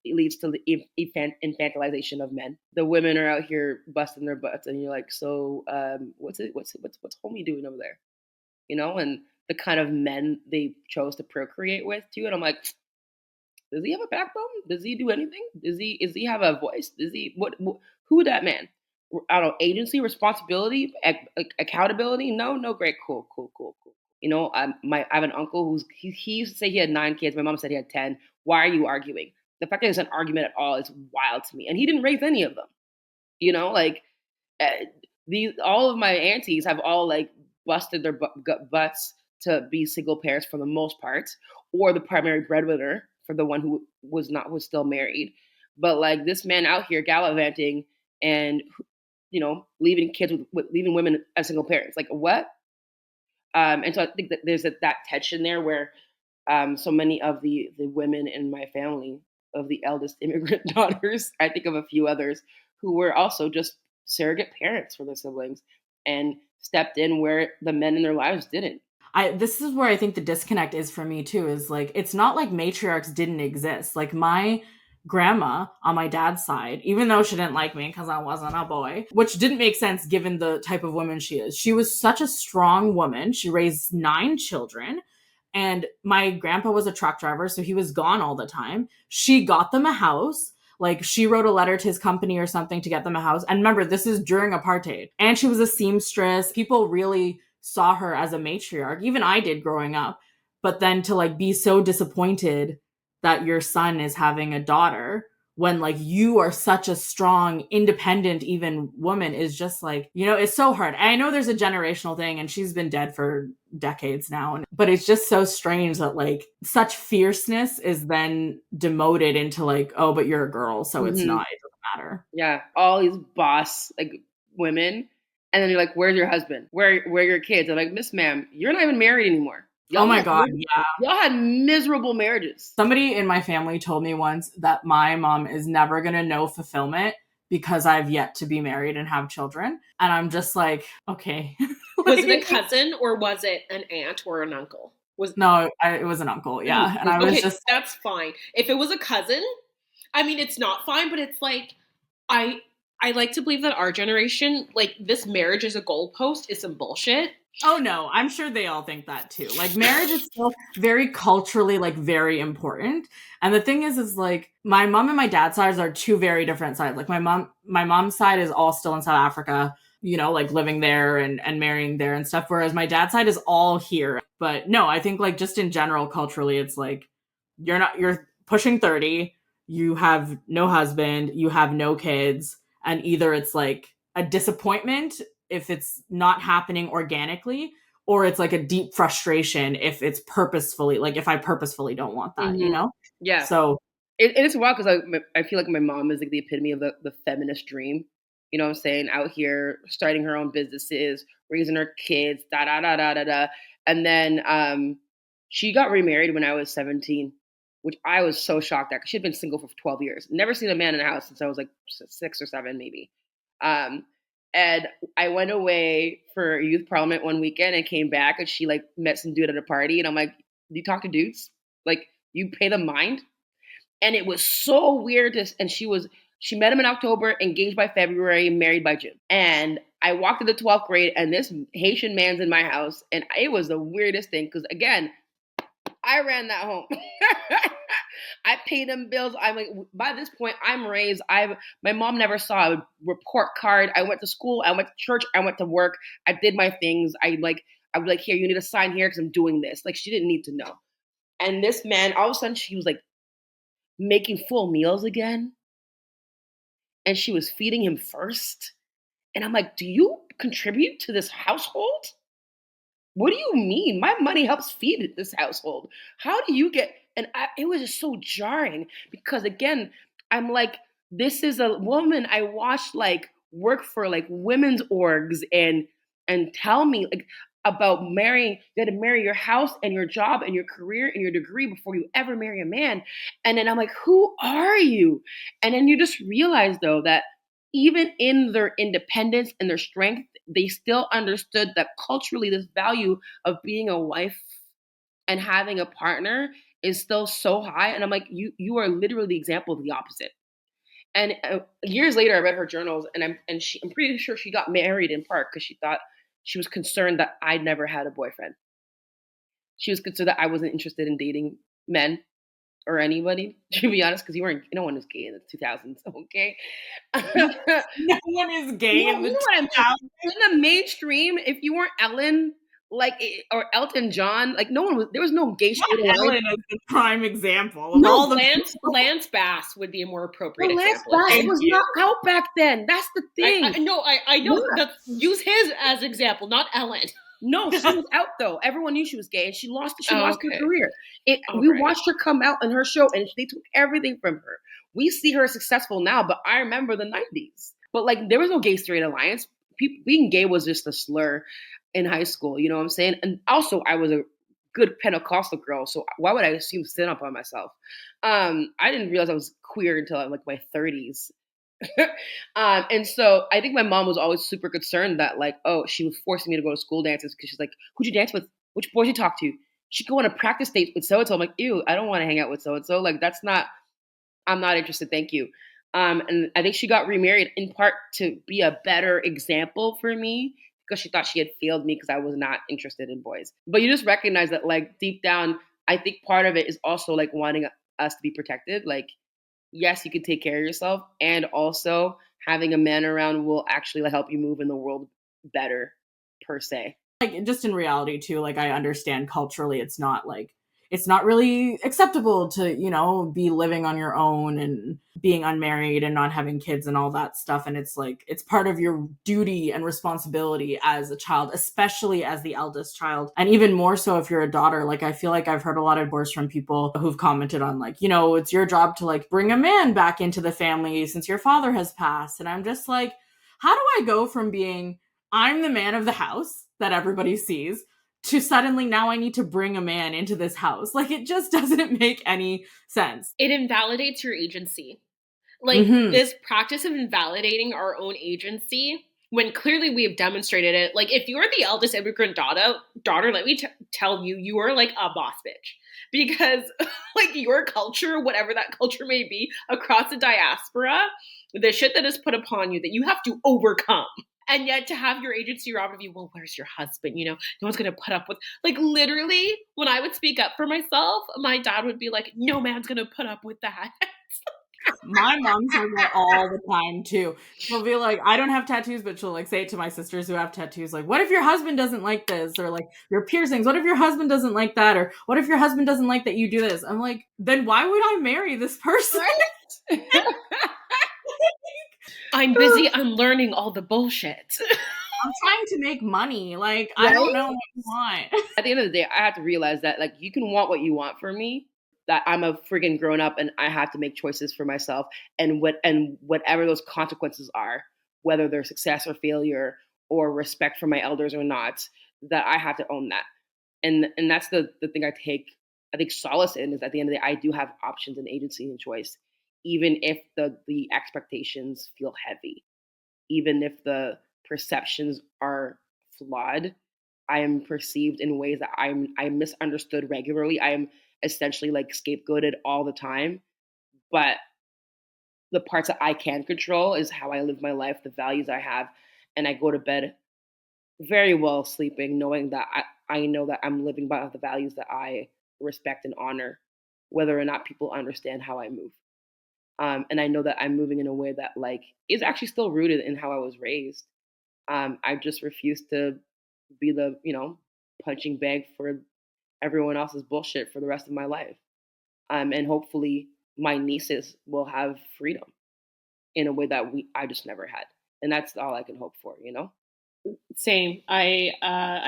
leads to the infantilization of men. The women are out here busting their butts, and you're like, so what's homie doing over there? And the kind of men they chose to procreate with too. And I'm like, Does he have a backbone? Does he do anything? Does he have a voice? Does he what who that man? I don't know, agency, responsibility, accountability? No, no, great, cool, cool, cool, cool. You know, I have an uncle he used to say he had 9 kids. My mom said he had 10. Why are you arguing? The fact that there's an argument at all is wild to me. And he didn't raise any of them. You know, like uh, these all of my aunties have all like busted their butts to be single parents for the most part, or the primary breadwinner for the one who was still married. But like this man out here gallivanting and leaving kids with leaving women as single parents, like what? And so I think that there's that tension there where so many of the women in my family, of the eldest immigrant daughters, I think of a few others who were also just surrogate parents for their siblings and stepped in where the men in their lives didn't. This is where I think the disconnect is for me too, is like it's not like matriarchs didn't exist. Like my grandma on my dad's side, even though she didn't like me because I wasn't a boy, which didn't make sense given the type of woman she is. She was such a strong woman. She raised 9 children. And my grandpa was a truck driver, so he was gone all the time. She got them a house. Like she wrote a letter to his company or something to get them a house. And remember, this is during apartheid. And she was a seamstress. People really saw her as a matriarch. Even I did growing up. But then to like be so disappointed that your son is having a daughter when like you are such a strong, independent, even woman is just like, it's so hard. I know there's a generational thing and she's been dead for decades now, but it's just so strange that like such fierceness is then demoted into like, oh, but you're a girl, so it's not, it doesn't matter. Yeah, all these boss like women, and then you're like, "Where's your husband? Where are your kids?" I'm like, "Miss Ma'am, you're not even married anymore." Oh my God, yeah. Y'all had miserable marriages. Somebody in my family told me once that my mom is never going to know fulfillment because I've yet to be married and have children. And I'm just like, okay. Was it a cousin or was it an aunt or an uncle? No, it was an uncle, yeah. And I was just... That's fine. If it was a cousin, I mean, it's not fine, but it's like, I like to believe that our generation, like, this marriage is a goalpost is some bullshit. Oh no, I'm sure they all think that too. Like marriage is still very culturally like very important. And the thing is like my mom and my dad's sides are two very different sides. Like my mom's side is all still in South Africa, like living there and marrying there and stuff. Whereas my dad's side is all here. But no, I think like just in general, culturally, it's like you're pushing 30, you have no husband, you have no kids, and either it's like a disappointment if it's not happening organically, or it's like a deep frustration if it's purposefully, like if I purposefully don't want that, Yeah. So it's wild because I feel like my mom is like the epitome of the feminist dream. You know what I'm saying? Out here starting her own businesses, raising her kids, da da da da da da. And then she got remarried when I was 17, which I was so shocked at because she'd been single for 12 years. Never seen a man in the house since I was like 6 or 7, maybe. And I went away for youth parliament one weekend and came back and she like met some dude at a party. And I'm like, do you talk to dudes? Like, you pay them mind? And it was so weird. And she met him in October, engaged by February, married by June. And I walked to the 12th grade and this Haitian man's in my house. And it was the weirdest thing because, again, I ran that home. I paid them bills. I'm like, by this point, I'm raised. My mom never saw a report card. I went to school. I went to church. I went to work. I did my things. I would be like, here, you need to sign here because I'm doing this. Like, she didn't need to know. And this man, all of a sudden, she was like making full meals again. And she was feeding him first. And I'm like, do you contribute to this household? What do you mean? My money helps feed this household. How do you get? And it was just so jarring because, again, I'm like, this is a woman I watched like work for like women's orgs and tell me like about marrying. You got to marry your house and your job and your career and your degree before you ever marry a man. And then I'm like, who are you? And then you just realize though that even in their independence and their strength, they still understood that culturally this value of being a wife and having a partner is still so high. And I'm like, you are literally the example of the opposite. And years later, I read her journals, and I'm pretty sure she got married in part because she was concerned that I'd never had a boyfriend. She was concerned that I wasn't interested in dating men. or anybody, to be honest, because no one was gay in the 2000s, okay? No one is gay in You the know what I mean? 2000s. In the mainstream, if you weren't Ellen, or Elton John, like no one was. There was no gay straight alliance. Ellen is the prime example of No, all the Lance Bass would be a more appropriate But Lance example. I Bass think. Thank was you. not out back then. That's the thing. I know. Yeah. That use his as example, not Ellen. No, she was out though. Everyone knew she was gay, and she lost her Okay. career. All We right. watched her come out in her show, and they took everything from her. We see her successful now, but I remember the '90s. But like, there was no gay straight alliance. Being gay was just a slur in high school. You know what I'm saying? And also, I was a good Pentecostal girl, so why would I assume sin upon myself? I didn't realize I was queer until I'm like my 30s. And so I think my mom was always super concerned that like, oh, she was forcing me to go to school dances because she's like, who'd you dance with? Which boys you talk to? She'd go on a practice date with so and so. I'm like, ew, I don't want to hang out with so and so. Like, that's not. I'm not interested. Thank you. And I think she got remarried in part to be a better example for me because she thought she had failed me because I was not interested in boys. But you just recognize that like deep down, I think part of it is also like wanting us to be protected. Like, yes, you can take care of yourself, and also having a man around will actually like, help you move in the world better, per se. Like, just in reality too, like I understand culturally it's not really acceptable to, be living on your own and being unmarried and not having kids and all that stuff. And it's like, it's part of your duty and responsibility as a child, especially as the eldest child. And even more so if you're a daughter. Like, I feel like I've heard a lot of divorce from people who've commented on like, it's your job to like bring a man back into the family since your father has passed. And I'm just like, how do I go from being, I'm the man of the house that everybody sees, to suddenly now I need to bring a man into this house? Like, it just doesn't make any sense. It invalidates your agency. Like, this practice of invalidating our own agency when clearly we have demonstrated it. Like, if you're the eldest immigrant daughter, let me tell you, you are like a boss bitch. Because like your culture, whatever that culture may be across the diaspora, the shit that is put upon you that you have to overcome. And yet to have your agency robbed of you, well, where's your husband? No one's going to put up with, like, literally, when I would speak up for myself, my dad would be like, no man's going to put up with that. My mom says that all the time too. She'll be like, I don't have tattoos, but she'll like say it to my sisters who have tattoos, like, what if your husband doesn't like this? Or like your piercings, what if your husband doesn't like that? Or what if your husband doesn't like that you do this? I'm like, then why would I marry this person? Right? I'm busy unlearning all the bullshit. I'm trying to make money. Like, Right? I don't know what you want. At the end of the day, I have to realize that like you can want what you want from me, that I'm a friggin' grown up and I have to make choices for myself, and whatever those consequences are, whether they're success or failure or respect for my elders or not, that I have to own that. And that's the thing I think solace in, is at the end of the day I do have options and agency and choice, even if the expectations feel heavy, even if the perceptions are flawed. I am perceived in ways that I'm misunderstood regularly. I am essentially like scapegoated all the time. But the parts that I can control is how I live my life, the values I have, and I go to bed very well sleeping, knowing that I know that I'm living by the values that I respect and honor, whether or not people understand how I move. And I know that I'm moving in a way that like is actually still rooted in how I was raised. I just refuse to be the punching bag for everyone else's bullshit for the rest of my life. And hopefully my nieces will have freedom in a way that I just never had, and that's all I can hope for. Same. I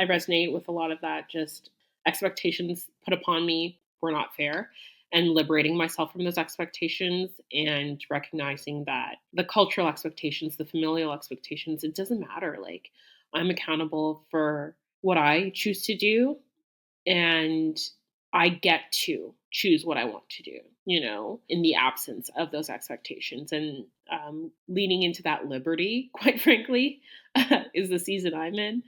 resonate with a lot of that. Just expectations put upon me were not fair, and liberating myself from those expectations and recognizing that the cultural expectations, the familial expectations, it doesn't matter. Like, I'm accountable for what I choose to do, and I get to choose what I want to do, in the absence of those expectations. And leaning into that liberty, quite frankly, is the season I'm in.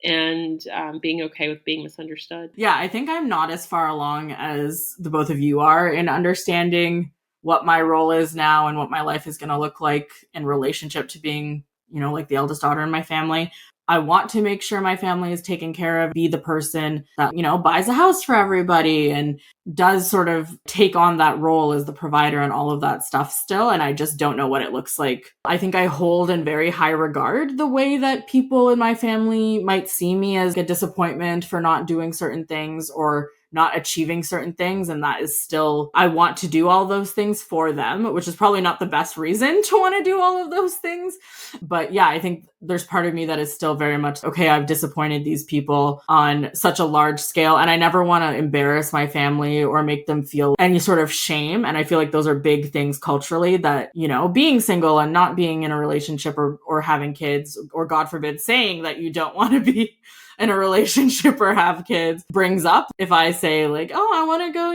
And being okay with being misunderstood. Yeah, I think I'm not as far along as the both of you are in understanding what my role is now and what my life is going to look like in relationship to being, like the eldest daughter in my family. I want to make sure my family is taken care of, be the person that, buys a house for everybody and does sort of take on that role as the provider and all of that stuff still. And I just don't know what it looks like. I think I hold in very high regard the way that people in my family might see me as a disappointment for not doing certain things or not achieving certain things. And that is still, I want to do all those things for them, which is probably not the best reason to want to do all of those things. But yeah, I think there's part of me that is still very much, okay, I've disappointed these people on such a large scale. And I never want to embarrass my family or make them feel any sort of shame. And I feel like those are big things culturally that, being single and not being in a relationship or having kids, or God forbid, saying that you don't want to be in a relationship or have kids brings up. If I say like, oh, I want to go,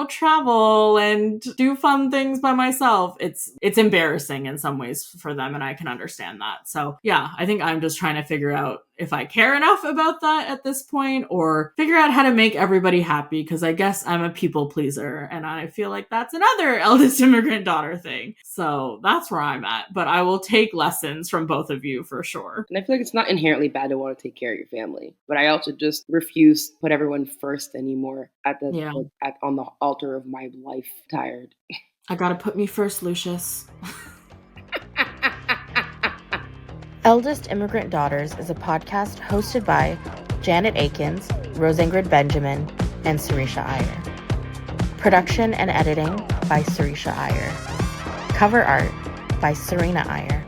travel and do fun things by myself, it's embarrassing in some ways for them. And I can understand that. So yeah, I think I'm just trying to figure out if I care enough about that at this point, or figure out how to make everybody happy. Cause I guess I'm a people pleaser and I feel like that's another eldest immigrant daughter thing. So that's where I'm at, but I will take lessons from both of you for sure. And I feel like it's not inherently bad to want to take care of your family, but I also just refuse to put everyone first anymore on the altar of my life. Tired. I gotta put me first, Lucius. Eldest Immigrant Daughters is a podcast hosted by Janet Akins, Rosengrid Benjamin, and Sarisha Iyer. Production and editing by Sarisha Iyer. Cover art by Serena Iyer.